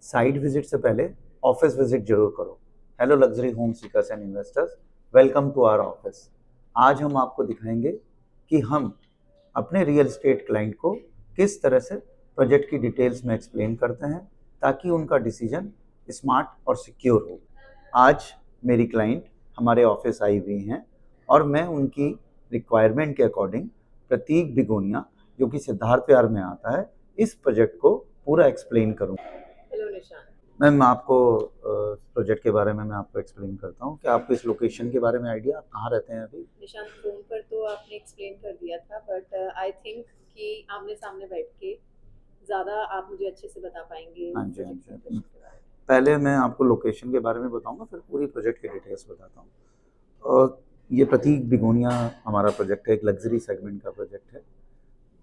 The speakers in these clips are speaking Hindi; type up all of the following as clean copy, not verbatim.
साइट विजिट से पहले ऑफिस विजिट जरूर करो। Hello luxury home seekers and investors, welcome to our office. आज हम आपको दिखाएंगे कि हम अपने रियल एस्टेट क्लाइंट को किस तरह से प्रोजेक्ट की डिटेल्स में एक्सप्लेन करते हैं ताकि उनका डिसीजन स्मार्ट और सिक्योर हो। आज मेरी क्लाइंट हमारे ऑफिस आई हुई हैं और मैं उनकी रिक्वायरमेंट के अकॉर्डिंग प्रतीक बिगोनिया, जो कि सिद्धार्थ विहार में आता है, इस प्रोजेक्ट को पूरा एक्सप्लेन करूँगा। हेलो निशान। मैम, आपको प्रोजेक्ट के बारे में मैं आपको एक्सप्लेन करता हूँ कि आपको इस लोकेशन के बारे में आइडिया, आप कहाँ रहते हैं अभी? निशान, फोन पर तो आपने एक्सप्लेन कर दिया था, बट आई थिंक कि आमने सामने बैठ के ज़्यादा आप मुझे अच्छे से बता पाएंगे। हाँ जी, हाँ जी। पहले मैं आपको लोकेशन के बारे में बताऊंगा, फिर पूरी प्रोजेक्ट की डिटेल्स बताता हूँ। और ये प्रतीक बिगोनिया हमारा प्रोजेक्ट है, एक लग्जरी सेगमेंट का प्रोजेक्ट है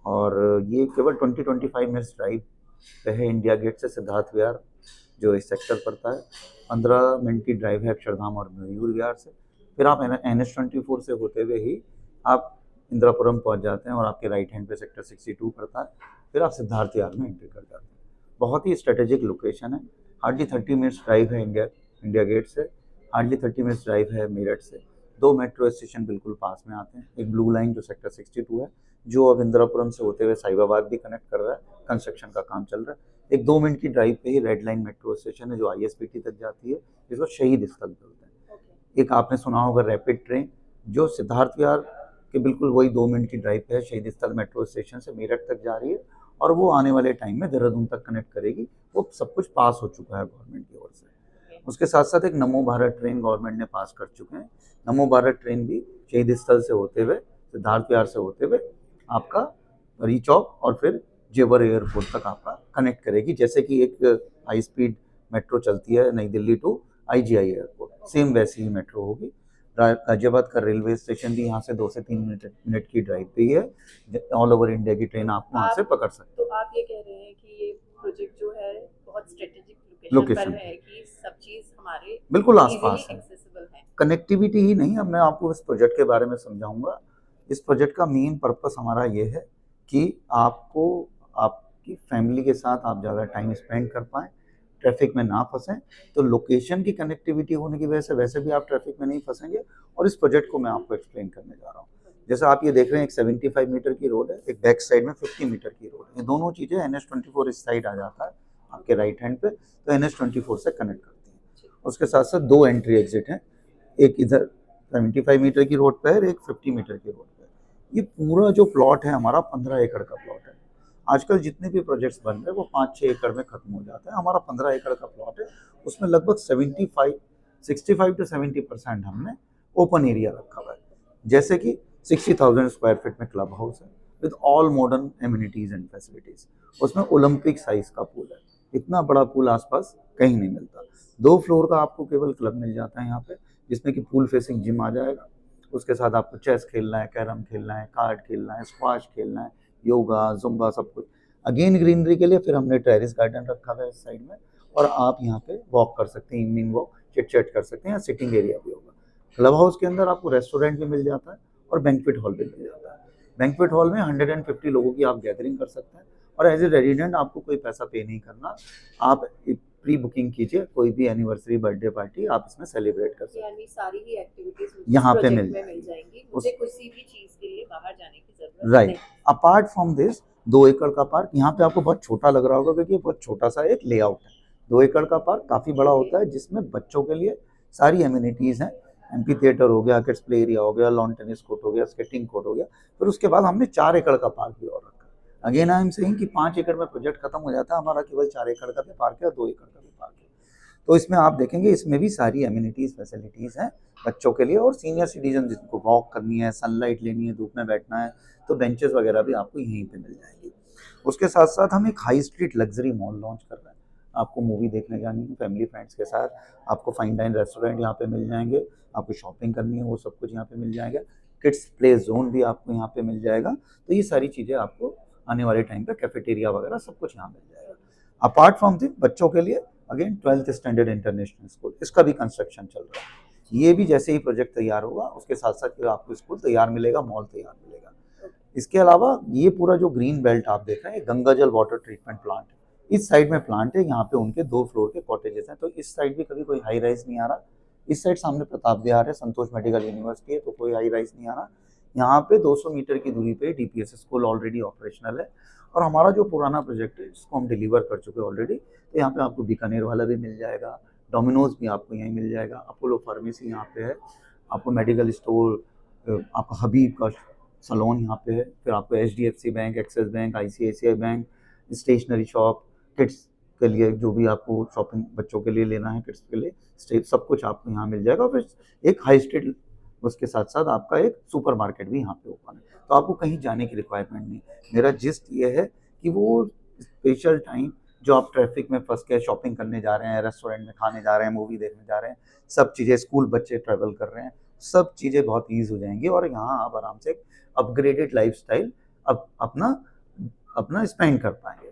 और ये केवल 20-25 मिनट्स ड्राइव पे है इंडिया गेट से सिद्धार्थ विहार, जो इस सेक्टर पड़ता है। 15 मिनट की ड्राइव है अक्षरधाम और मयूर विहार से। फिर आप NH24 से होते हुए ही आप इंदिरापुरम पहुंच जाते हैं और आपके राइट हैंड पे सेक्टर 62 पड़ता है। फिर आप सिद्धार्थ विहार में एंट्री कर जाते हैं। बहुत ही स्ट्रेटेजिक लोकेशन है। हार्डली 30 मिनट्स ड्राइव है इंडिया गेट से, हार्डली 30 मिनट्स ड्राइव है मेरठ से। 2 मेट्रो स्टेशन बिल्कुल पास में आते हैं। एक ब्लू लाइन जो सेक्टर 62 है, जो अब इंदिरापुरम से होते हुए साहिबाबाद भी कनेक्ट कर रहा है, कंस्ट्रक्शन का काम चल रहा है। एक 2 मिनट की ड्राइव पे ही रेड लाइन मेट्रो स्टेशन है जो ISBT तक जाती है, जिसको शहीद स्थल बोलते हैं। एक आपने सुना होगा रैपिड ट्रेन, जो सिद्धार्थ विहार के बिल्कुल वही 2 मिनट की ड्राइव पे है, शहीद स्थल मेट्रो स्टेशन से मेरठ तक जा रही है और वो आने वाले टाइम में देहरादून तक कनेक्ट करेगी। वो सब कुछ पास हो चुका है गवर्नमेंट की ओर से। उसके साथ साथ एक नमो भारत ट्रेन गवर्नमेंट ने पास कर चुके हैं। नमो भारत ट्रेन भी शहीद स्थल से होते हुए, सिद्धार्थ विहार से होते हुए आपका रीच चौक और फिर जेवर एयरपोर्ट तक आपका कनेक्ट करेगी। जैसे कि एक हाई स्पीड मेट्रो चलती है New Delhi to IGI airport, same वैसी ही मेट्रो होगी। गाजियाबाद का रेलवे स्टेशन भी यहाँ से 2 से 3 मिनट की ड्राइव पे ही है। ऑल ओवर इंडिया की ट्रेन आप वहाँ से पकड़ सकते तो हो। आप ये कह रहे हैं कि ये प्रोजेक्ट जो है बहुत स्ट्रेटेजिक लोकेशन लोकेशन पर है कि सब चीज़ हमारे बिल्कुल इजीली आसपास है। एक्सेसिबल है। कनेक्टिविटी ही नहीं, अब मैं आपको इस प्रोजेक्ट के बारे में समझाऊंगा। इस प्रोजेक्ट का मेन पर्पस हमारा ये है कि आपको, आपकी फैमिली के साथ आप ज़्यादा टाइम स्पेंड कर पाएँ, ट्रैफिक में ना फंसें। तो लोकेशन की कनेक्टिविटी होने की वजह से वैसे भी आप ट्रैफिक में नहीं फंसेंगे। और इस प्रोजेक्ट को मैं आपको एक्सप्लेन करने जा रहा हूँ। जैसा आप ये देख रहे हैं, एक 75 मीटर की रोड है, एक बैक साइड में 50 मीटर की रोड है। ये दोनों चीज़ें NH24 इस साइड आ जाता है आपके राइट हैंड पे, तो NH24 से कनेक्ट करती हैं। उसके साथ साथ 2 एंट्री एग्जिट हैं, एक इधर 75 मीटर की रोड पे है और एक 50 मीटर की रोड पे है। ये पूरा जो प्लॉट है हमारा 15 एकड़ का प्लॉट है। आजकल जितने भी प्रोजेक्ट्स बन रहे हैं वो 5-6 एकड़ में खत्म हो जाते हैं। हमारा 15 एकड़ का प्लॉट है, उसमें लगभग 65 to 70% हमने ओपन एरिया रखा हुआ है। जैसे कि 60,000 स्क्वायर फीट में क्लब हाउस है with all modern amenities and facilities. उसमें ओलंपिक साइज का पूल है। इतना बड़ा पूल आसपास कहीं नहीं मिलता। 2 फ्लोर का आपको केवल क्लब मिल जाता है यहाँ पे, जिसमें कि पूल फेसिंग जिम आ जाएगा। उसके साथ आपको चेस खेलना है, कैरम खेलना है, कार्ड खेलना है, स्क्वाश खेलना है, योगा, जुम्बा, सब कुछ। अगेन ग्रीनरी के लिए फिर हमने टेरेस गार्डन रखा हुआ है इस साइड में, और आप यहाँ पे वॉक कर सकते हैं, इवनिंग वॉक, चिट चैट कर सकते हैं, या सिटिंग एरिया भी होगा। क्लब हाउस के अंदर आपको रेस्टोरेंट भी मिल जाता है और बैंक्वेट हॉल भी मिल जाता है। बैंक्वेट हॉल में 150 लोगों की आप गैदरिंग कर सकते हैं और एज ए रेजिडेंट आपको कोई पैसा पे नहीं करना। आप प्री बुकिंग कीजिए, कोई भी एनिवर्सरी, बर्थडे पार्टी आप इसमें सेलिब्रेट कर सकते हैं। यानी सारी ही एक्टिविटीज यहाँ पे मिल जाएंगी, मुझे किसी भी चीज़ के लिए बाहर जाने की जरूरत राइट। नहीं। अपार्ट फ्रॉम दिस, 2 एकड़ का पार्क यहाँ पे आपको बहुत छोटा लग रहा होगा क्योंकि बहुत छोटा सा एक लेआउट है। 2 एकड़ का पार्क काफी बड़ा होता है, जिसमें बच्चों के लिए सारी एमिनिटीज हैं। एम्पी थिएटर हो गया, किड्स प्ले एरिया हो गया, लॉन टेनिस कोर्ट हो गया, स्केटिंग कोर्ट हो गया। फिर उसके बाद हमने 4 एकड़ का पार्क भी और रखा। अगेन आई एम सेइंग कि 5 एकड़ में प्रोजेक्ट खत्म हो जाता है, हमारा केवल 4 एकड़ का भी पार्क है और 2 एकड़ का भी पार्क है। तो इसमें आप देखेंगे, इसमें भी सारी एमिनिटीज फैसिलिटीज हैं बच्चों के लिए और सीनियर सिटीजन जिनको वॉक करनी है, सनलाइट लेनी है, धूप में बैठना है, तो बेंचेस वगैरह भी आपको यहीं पे मिल जाएंगी। उसके साथ साथ हम एक high street luxury mall launch कर रहे हैं। आपको मूवी देखने जानी है फैमिली फ्रेंड्स के साथ, आपको फाइन डाइन रेस्टोरेंट यहाँ पे मिल जाएंगे, आपको शॉपिंग करनी है वो सब कुछ यहाँ पे मिल जाएगा। किड्स प्ले जोन भी आपको यहाँ पे मिल जाएगा। तो ये सारी चीज़ें आपको आने वाले टाइम पे, कैफेटेरिया वगैरह सब कुछ यहाँ मिल जाएगा। अपार्ट फ्रॉम दिस, बच्चों के लिए again 12th standard international school, इसका भी कंस्ट्रक्शन चल रहा है। ये भी जैसे ही प्रोजेक्ट तैयार होगा उसके साथ साथ आपको स्कूल तैयार मिलेगा, मॉल तैयार मिलेगा। इसके अलावा ये पूरा जो ग्रीन बेल्ट आप देख रहे हैं, गंगा जल वाटर ट्रीटमेंट प्लांट है। इस साइड में प्लांट है, यहाँ पे उनके 2 फ्लोर के कॉटेजेस हैं, तो इस साइड भी कभी कोई हाई राइज नहीं आ रहा। इस साइड सामने प्रताप विहार है, संतोष मेडिकल यूनिवर्सिटी है, तो कोई हाई राइज नहीं आ रहा। यहाँ पे 200 मीटर की दूरी पे डीपीएस स्कूल ऑलरेडी ऑपरेशनल है। और हमारा जो पुराना प्रोजेक्ट है जिसको हम डिलीवर कर चुके हैं ऑलरेडी, तो यहाँ पे आपको बीकानेर वाला भी मिल जाएगा, डोमिनोज भी आपको यहीं मिल जाएगा, अपोलो फार्मेसी यहाँ पे है, आपको मेडिकल स्टोर, आपका हबीब का सलोन यहाँ पे है, फिर आपको HDFC bank, Axis bank, ICICI bank, stationery shop, kids के लिए जो भी आपको शॉपिंग बच्चों के लिए लेना है, किड्स के लिए सब कुछ आपको यहाँ मिल जाएगा। फिर एक हाई स्ट्रीट, उसके साथ साथ आपका एक सुपर मार्केट भी यहाँ पे ओपन है, तो आपको कहीं जाने की रिक्वायरमेंट नहीं। मेरा जिस्ट ये है कि वो स्पेशल टाइम जो आप ट्रैफिक में फंस के शॉपिंग करने जा रहे हैं, रेस्टोरेंट में खाने जा रहे हैं, मूवी देखने जा रहे हैं, सब चीज़ें, स्कूल बच्चे ट्रैवल कर रहे हैं, सब चीज़ें बहुत ईज हो जाएंगी और यहाँ आप आराम से अपग्रेडेड लाइफस्टाइल अपना अपना स्पेंड कर पाएंगे।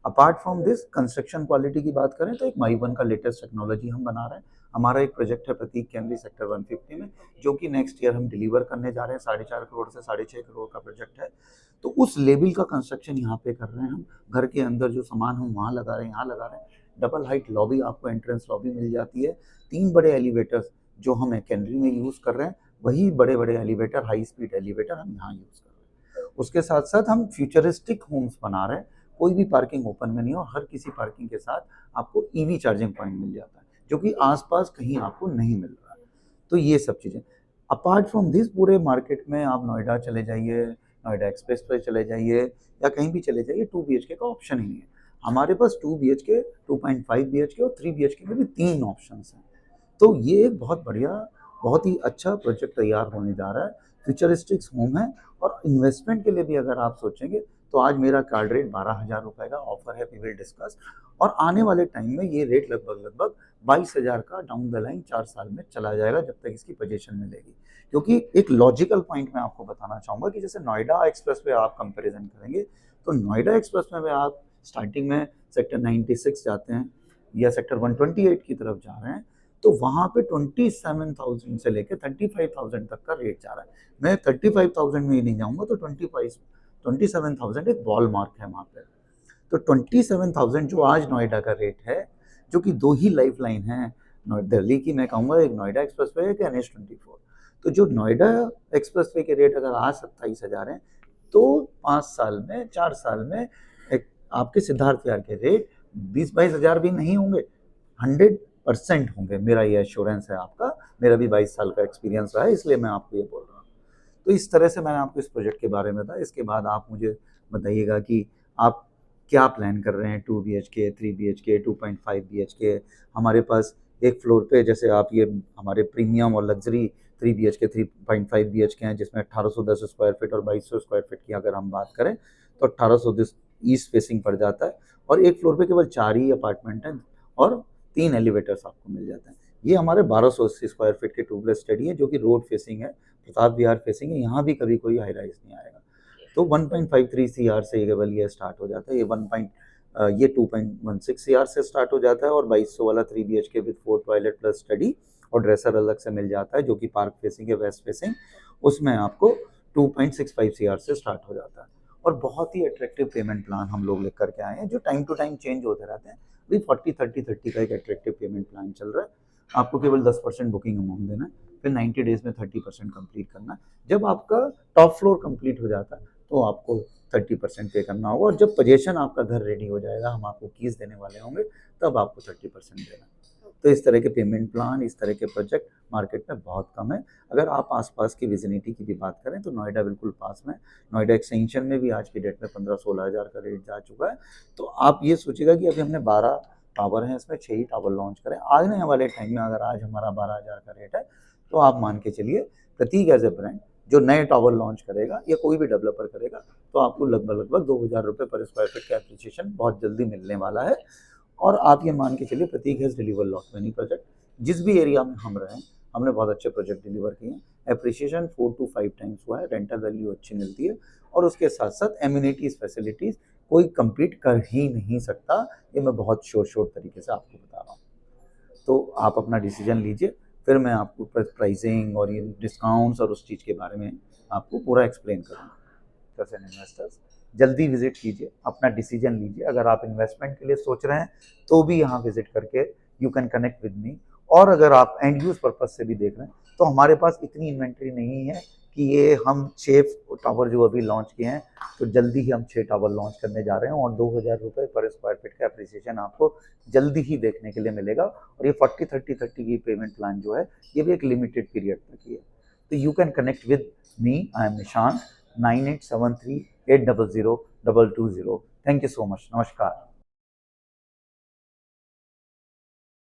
Apart from this, construction quality की बात करें तो एक माई वन का लेटेस्ट टेक्नोलॉजी हम बना रहे हैं। हमारा एक प्रोजेक्ट है प्रतीक केंद्री सेक्टर 150 में, जो कि नेक्स्ट ईयर हम डिलीवर करने जा रहे हैं। 4.5 करोड़ से 6.5 करोड़ का प्रोजेक्ट है, तो उस लेवल का कंस्ट्रक्शन यहाँ पे कर रहे हैं हम। घर के अंदर जो सामान हम वहाँ लगा रहे हैं, यहाँ लगा रहे हैं। डबल हाइट लॉबी, आपको एंट्रेंस लॉबी मिल जाती है। 3 बड़े एलिवेटर्स जो हम केंद्री में यूज़ कर रहे हैं, वही बड़े बड़े एलिवेटर, हाई स्पीड एलिवेटर हम यहाँ यूज़ कर रहे हैं। उसके साथ साथ हम फ्यूचरिस्टिक होम्स बना रहे हैं, कोई भी पार्किंग ओपन में नहीं है और हर किसी पार्किंग के साथ आपको ईवी चार्जिंग पॉइंट मिल जाता है, जो कि आसपास कहीं आपको नहीं मिल रहा है। तो ये सब चीज़ें। अपार्ट फ्रॉम दिस, पूरे मार्केट में आप नोएडा चले जाइए, नोएडा एक्सप्रेस पे चले जाइए या कहीं भी चले जाइए, 2 BHK का ऑप्शन ही नहीं है। हमारे पास 2 BHK, 2.5 BHK और 3 BHK में भी 3 ऑप्शन हैं। तो ये एक बहुत बढ़िया, बहुत ही अच्छा प्रोजेक्ट तैयार होने जा रहा है। फ्यूचरिस्टिक्स होम है और इन्वेस्टमेंट के लिए भी अगर आप सोचेंगे तो आज मेरा कार्ड रेट 12,000 रुपये का ऑफर है, वी विल डिस्कस। और आने वाले टाइम में ये रेट लगभग 22,000 का डाउन द लाइन 4 साल में चला जाएगा, जब तक इसकी पोजीशन मिलेगी। क्योंकि एक लॉजिकल पॉइंट मैं आपको बताना चाहूँगा कि जैसे नोएडा एक्सप्रेस पे आप कंपेरिजन करेंगे, तो नोएडा एक्सप्रेस में आप स्टार्टिंग में सेक्टर 96 जाते हैं या सेक्टर 128 की तरफ जा रहे हैं, तो वहाँ पे 27,000 से लेकर 35,000 तक का रेट जा रहा है। मैं 35,000 में ही नहीं जाऊँगा, तो 27,000 एक बॉल मार्क है वहाँ पे। तो 27,000 जो आज नोएडा का रेट है, जो कि 2 ही लाइफ लाइन है दिल्ली की, मैं कहूँगा एक नोएडा एक्सप्रेस वे है, एक NH24। तो जो नोएडा एक्सप्रेस वे के रेट अगर आज 27,000 हैं, तो 5 साल में, 4 साल में एक आपके सिद्धार्थ विहार के रेट 20-22,000 भी नहीं होंगे, 100% होंगे। मेरा ये एश्योरेंस है आपका, मेरा भी 22 साल का एक्सपीरियंस रहा है, इसलिए मैं आपको ये बोल रहा हूँ। तो इस तरह से मैंने आपको इस प्रोजेक्ट के बारे में बताया। इसके बाद आप मुझे बताइएगा कि आप क्या प्लान कर रहे हैं। 2 BHK, 3 BHK, 2.5 BHK। हमारे पास एक फ्लोर पे, जैसे आप ये हमारे प्रीमियम और लग्जरी 3 BHK, 3.5 BHK हैं, जिसमें 1810 स्क्वायर फीट और 2200 स्क्वायर फीट की अगर हम बात करें तो 1810 ईस्ट फेसिंग पड़ जाता है। और एक फ्लोर पे केवल 4 ही अपार्टमेंट हैं और 3 एलिवेटर्स आपको मिल जाते हैं। ये हमारे 1280 स्क्वायर फीट के ट्यूबलेस स्टडी है, जो कि रोड फेसिंग है, प्रताप विहार फेसिंग है। यहाँ भी कभी कोई हाई राइज नहीं आएगा। तो 1.53 CR से केवल ये स्टार्ट हो जाता है। ये 2.16 CR से स्टार्ट हो जाता है और 2200 वाला 3 BHK with 4 toilet plus study और ड्रेसर अलग से मिल जाता है, जो कि पार्क फेसिंग है, वेस्ट फेसिंग। उसमें आपको 2.65 CR से स्टार्ट हो जाता है। और बहुत ही अट्रैक्टिव पेमेंट प्लान हम लोग लेकर के आए हैं, जो टाइम टू टाइम चेंज होते रहते हैं। अभी 40-30-30 का एक अट्रैक्टिव पेमेंट प्लान चल रहा है। आपको केवल 10% बुकिंग अमाउंट देना है, फिर 90 डेज में 30% कंप्लीट करना है। जब आपका टॉप फ्लोर कंप्लीट हो जाता है तो आपको 30% पे करना होगा, और जब पोजीशन आपका घर रेडी हो जाएगा, हम आपको कीज देने वाले होंगे, तब आपको 30% देना। तो इस तरह के पेमेंट प्लान, इस तरह के प्रोजेक्ट मार्केट में बहुत कम है। अगर आप आसपास की विजिनिटी की भी बात करें तो नोएडा बिल्कुल पास में, नोएडा एक्सटेंशन में भी आज की डेट में 15-16 हज़ार का रेट जा चुका है। तो आप ये सोचिएगा कि अभी हमने 12 टावर हैं, इसमें 6 ही टावर लॉन्च करें। आने वाले टाइम में अगर आज हमारा 12,000 का रेट है, तो आप मान के चलिए प्रतीक एज ए ब्रांड जो नए टावर लॉन्च करेगा या कोई भी डेवलपर करेगा, तो आपको लगभग 2,000 रुपये पर स्क्वायर फीट का एप्रिसिएशन बहुत जल्दी मिलने वाला है। और आप ये मान के चलिए Prateek has deliver lot many project. जिस भी एरिया में हम रहे हैं, हमने बहुत अच्छे प्रोजेक्ट डिलीवर किए हैं। एप्रिसिएशन 4 to 5 टाइम्स हुआ है, रेंटल वैल्यू अच्छी मिलती है, और उसके साथ साथ एम्यूनिटीज़, फैसिलिटीज़ कोई कम्पीट कर ही नहीं सकता। ये मैं बहुत श्योर तरीके से आपको बता रहा हूँ। तो आप अपना डिसीजन लीजिए, फिर मैं आपको प्राइसिंग और ये डिस्काउंट्स और उस चीज़ के बारे में आपको पूरा एक्सप्लेन करूँगा। एंड इन्वेस्टर्स, जल्दी विजिट कीजिए, अपना डिसीजन लीजिए। अगर आप इन्वेस्टमेंट के लिए सोच रहे हैं तो भी यहाँ विजिट करके you can connect with me. और अगर आप एंड यूज पर्पज से भी देख रहे हैं तो हमारे पास इतनी इन्वेंट्री नहीं है कि ये हम 6 टावर जो अभी लॉन्च किए हैं, तो जल्दी ही हम 6 टावर लॉन्च करने जा रहे हैं और 2000 रुपये पर स्क्वायर फीट का अप्रिसिएशन आपको जल्दी ही देखने के लिए मिलेगा। और ये 40-30-30 की पेमेंट प्लान जो है ये भी एक लिमिटेड पीरियड तक ही है। तो you can connect with me, I am Nishant, 9873800220। Thank you so much, नमस्कार।